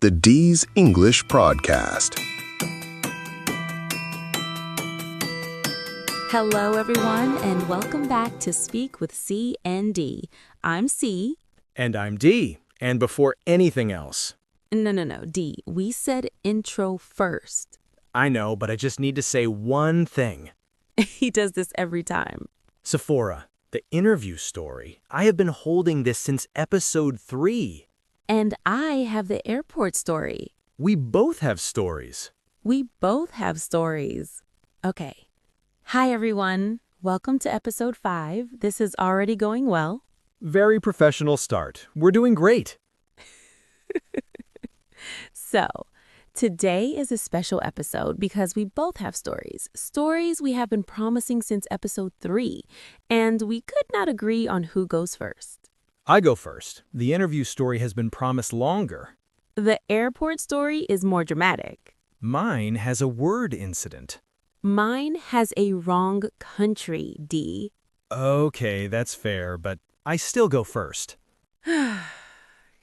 the Dee's English Podcast. Hello, everyone, and welcome back to Speak with Cee and Dee. I'm Cee. And I'm Dee. And before anything else. No, Dee. We said intro first. I know, but I just need to say one thing. He does this every time. Sephora, the interview story. I have been holding this since episode 3. And I have the airport story. We both have stories. We both have stories. Okay. Hi, everyone. Welcome to episode 5. This is already going well. Very professional start. We're doing great. So, today is a special episode because we both have stories. Stories we have been promising since episode 3. And we could not agree on who goes first. I go first. The interview story has been promised longer. The airport story is more dramatic. Mine has a word incident. Mine has a wrong country, Dee. Okay, that's fair, but I still go first.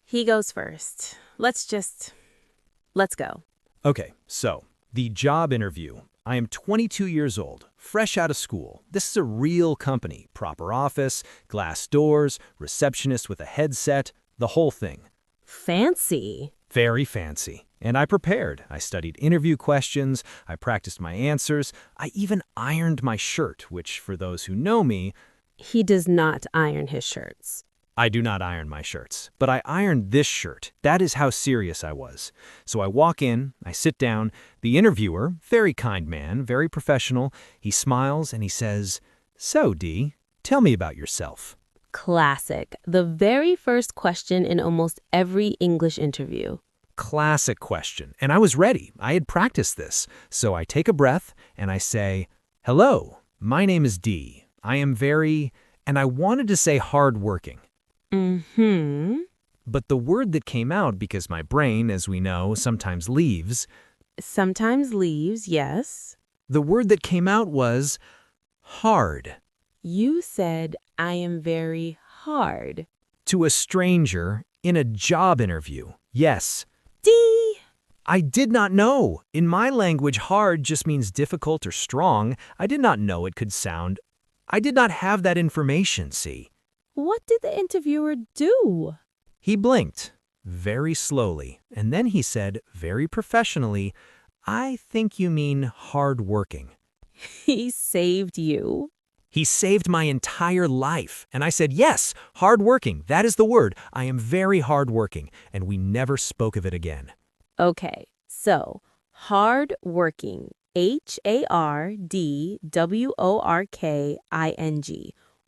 He goes first. Let's go. Okay, so the job interview. I am 22 years old, fresh out of school. This is a real company, proper office, glass doors, receptionist with a headset, the whole thing. Fancy. Very fancy. And I prepared. I studied interview questions, I practiced my answers, I even ironed my shirt, which for those who know me, He does not iron his shirts. I do not iron my shirts, but I ironed this shirt. That is how serious I was. So I walk in, I sit down. The interviewer, very kind man, very professional, he smiles and he says, "So, Dee, tell me about yourself." Classic. The very first question in almost every English interview. Classic question. And I was ready. I had practiced this. So I take a breath and I say, "Hello, my name is Dee. I am very," and I wanted to say hardworking. But the word that came out, because my brain, as we know, sometimes leaves, Sometimes leaves, yes. the word that came out was hard. You said, I am very hard. To a stranger in a job interview. Yes. Dee! I did not know. In my language, hard just means difficult or strong. I did not know it could sound. I did not have that information, see. What did the interviewer do? He blinked very slowly, and then he said very professionally, "I think you mean hardworking." He saved you. He saved my entire life. And I said, "Yes, hardworking. That is the word. I am very hardworking." And we never spoke of it again. Okay, so hardworking. HARDWORKING.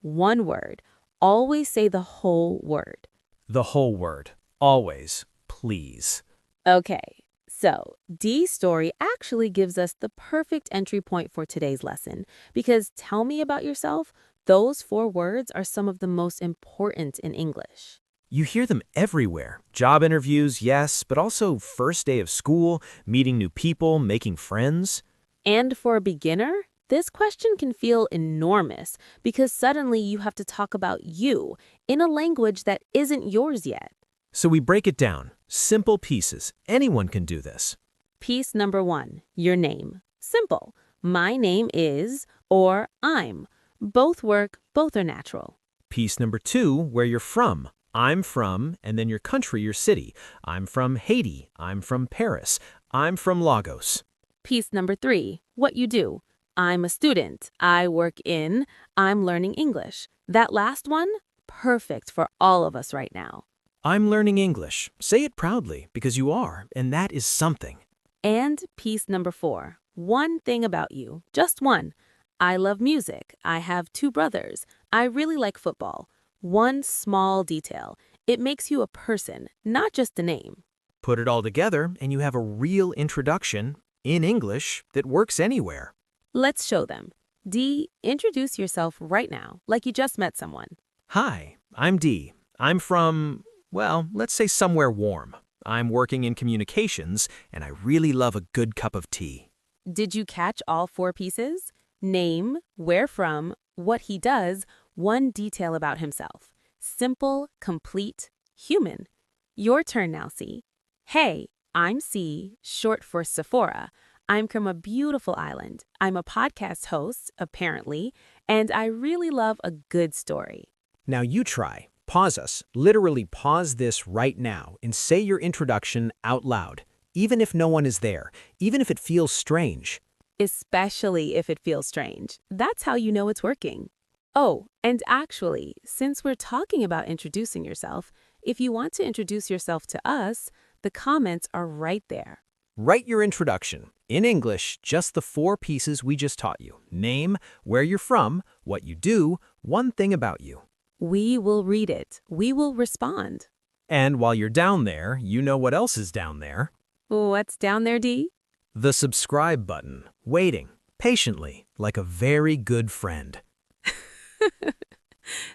One word. Always say the whole word. The whole word. Always. Please. Okay, so Dee's story actually gives us the perfect entry point for today's lesson because tell me about yourself, those 4 words are some of the most important in English. You hear them everywhere. Job interviews, yes, but also first day of school, meeting new people, making friends. And for a beginner, this question can feel enormous because suddenly you have to talk about you in a language that isn't yours yet. So we break it down. Simple pieces. Anyone can do this. Piece number 1, your name. Simple. My name is or I'm. Both work, both are natural. Piece number 2, where you're from. I'm from, and then your country, your city. I'm from Haiti. I'm from Paris. I'm from Lagos. Piece number 3, what you do. I'm a student. I work in. I'm learning English. That last one, perfect for all of us right now. I'm learning English. Say it proudly, because you are, and that is something. And piece number 4, one thing about you, just one. I love music. I have 2 brothers. I really like football. One small detail. It makes you a person, not just a name. Put it all together, and you have a real introduction in English that works anywhere. Let's show them. Dee, introduce yourself right now, like you just met someone. Hi, I'm Dee. I'm from, well, let's say somewhere warm. I'm working in communications, and I really love a good cup of tea. Did you catch all 4 pieces? Name, where from, what he does, one detail about himself. Simple, complete, human. Your turn now, Cee. Hey, I'm Cee, short for Sephora. I'm from a beautiful island. I'm a podcast host, apparently, and I really love a good story. Now you try. Pause us. Literally pause this right now and say your introduction out loud, even if no one is there, even if it feels strange. Especially if it feels strange. That's how you know it's working. Oh, and actually, since we're talking about introducing yourself, if you want to introduce yourself to us, the comments are right there. Write your introduction. In English, just the 4 pieces we just taught you. Name, where you're from, what you do, one thing about you. We will read it. We will respond. And while you're down there, you know what else is down there? What's down there, Dee? The subscribe button, waiting, patiently, like a very good friend.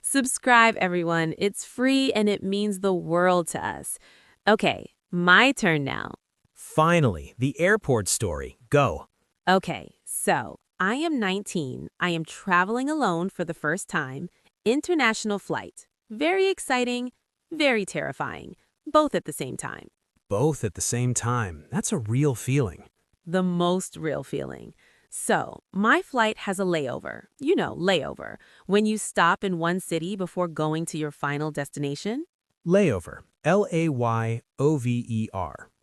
Subscribe, everyone. It's free and it means the world to us. Okay, my turn now. Finally, the airport story. Go. Okay, so I am 19. I am traveling alone for the first time. International flight. Very exciting, very terrifying, both at the same time. Both at the same time. That's a real feeling. The most real feeling. So, my flight has a layover. You know, layover. When you stop in one city before going to your final destination. Layover. Layover.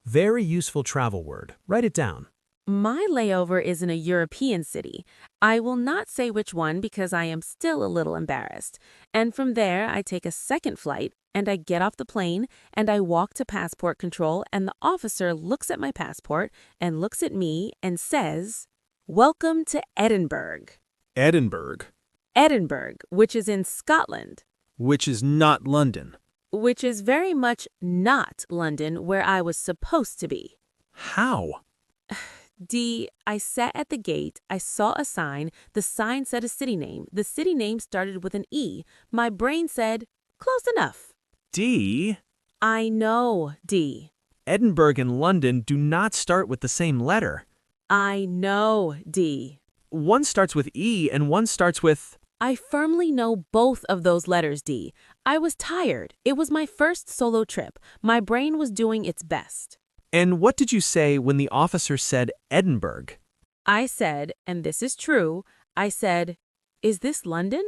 Very useful travel word. Write it down. My layover is in a European city. I will not say which one because I am still a little embarrassed. And from there, I take a second flight, and I get off the plane, and I walk to passport control, and the officer looks at my passport and looks at me and says, "Welcome to Edinburgh." Edinburgh, Edinburgh, which is in Scotland, which is not London. which is very much not London where I was supposed to be. How? Dee, I sat at the gate, I saw a sign, the sign said a city name, the city name started with an E. My brain said, close enough. D. I know, Dee. Edinburgh and London do not start with the same letter. I know, Dee. One starts with E and one starts with... I firmly know both of those letters, Dee. I was tired. It was my first solo trip. My brain was doing its best. And what did you say when the officer said Edinburgh? I said, and this is true, I said, "Is this London?"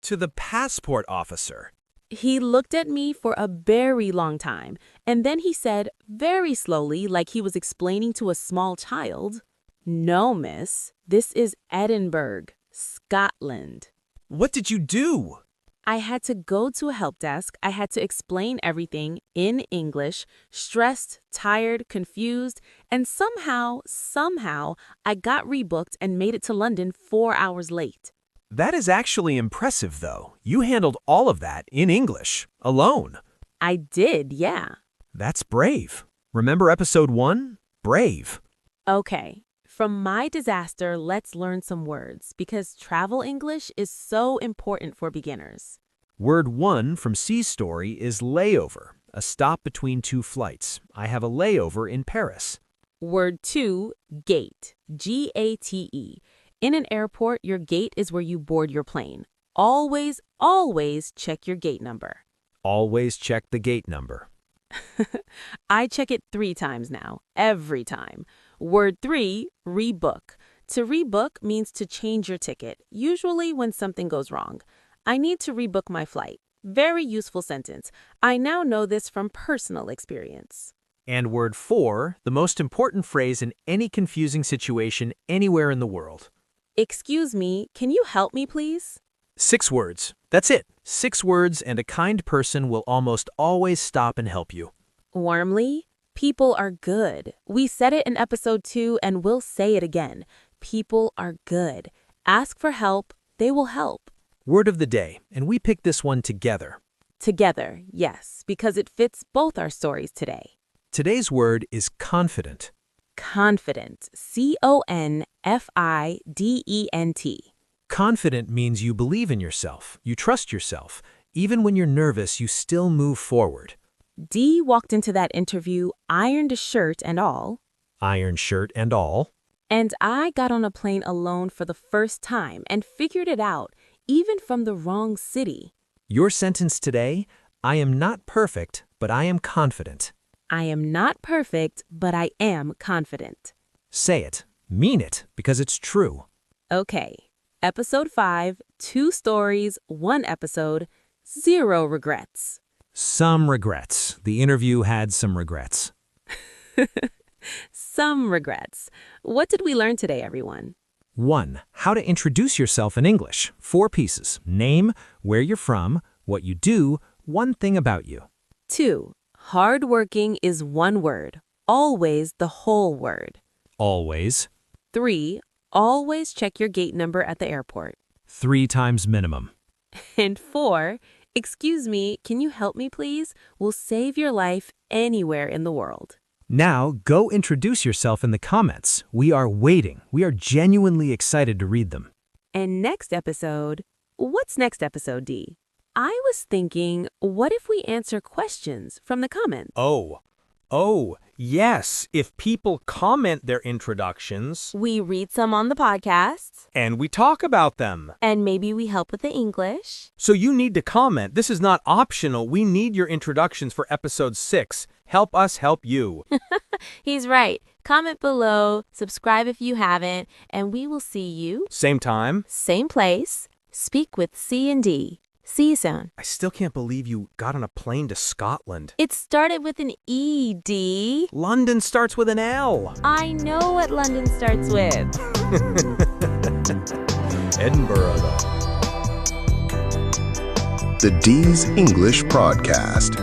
To the passport officer. He looked at me for a very long time, and then he said, very slowly, like he was explaining to a small child, "No, miss, this is Edinburgh, Scotland." What did you do? I had to go to a help desk. I had to explain everything in English, stressed, tired, confused, and somehow, I got rebooked and made it to London 4 hours late. That is actually impressive, though. You handled all of that in English, alone. I did, yeah. That's brave. Remember episode 1? Brave. Okay. From my disaster, let's learn some words, because travel English is so important for beginners. Word 1 from Cee's story is layover, a stop between 2 flights. I have a layover in Paris. Word 2, gate, G-A-T-E. In an airport, your gate is where you board your plane. Always, always check your gate number. Always check the gate number. I check it 3 times now, every time. Word 3, rebook. To rebook means to change your ticket, usually when something goes wrong. I need to rebook my flight. Very useful sentence. I now know this from personal experience. And word 4, the most important phrase in any confusing situation anywhere in the world. Excuse me, can you help me, please? 6 words. That's it. 6 words, and a kind person will almost always stop and help you. Warmly, people are good. We said it in episode 2 and we'll say it again. People are good. Ask for help, they will help. Word of the day, and we picked this one together. Together, yes, because it fits both our stories today. Today's word is confident. Confident, C-O-N-F-I-D-E-N-T. Confident means you believe in yourself, you trust yourself. Even when you're nervous, you still move forward. Dee walked into that interview, ironed a shirt and all. Iron shirt and all. And I got on a plane alone for the first time and figured it out, even from the wrong city. Your sentence today, I am not perfect, but I am confident. I am not perfect, but I am confident. Say it, mean it, because it's true. Okay, Episode 5, 2 stories, 1 episode, 0 regrets. Some regrets. The interview had some regrets. Some regrets. What did we learn today, everyone? 1. How to introduce yourself in English. 4 pieces. Name, where you're from, what you do, one thing about you. 2. Hardworking is one word, always the whole word. Always. 3. Always check your gate number at the airport. 3 times minimum. And 4. Excuse me, can you help me please? Will save your life anywhere in the world. Now, go introduce yourself in the comments. We are waiting. We are genuinely excited to read them. And next episode, what's next episode, Dee? I was thinking, what if we answer questions from the comments? Oh, yes. If people comment their introductions, We read some on the podcast, and we talk about them. and maybe we help with the English. So you need to comment. This is not optional. We need your introductions for episode 6. Help us help you. He's right. Comment below, subscribe if you haven't, and we will see you, Same time. same place, speak with C and D. See you soon. I still can't believe you got on a plane to Scotland. It started with an E, D. London starts with an L. I know what London starts with. Edinburgh, though. The Dee's English Podcast.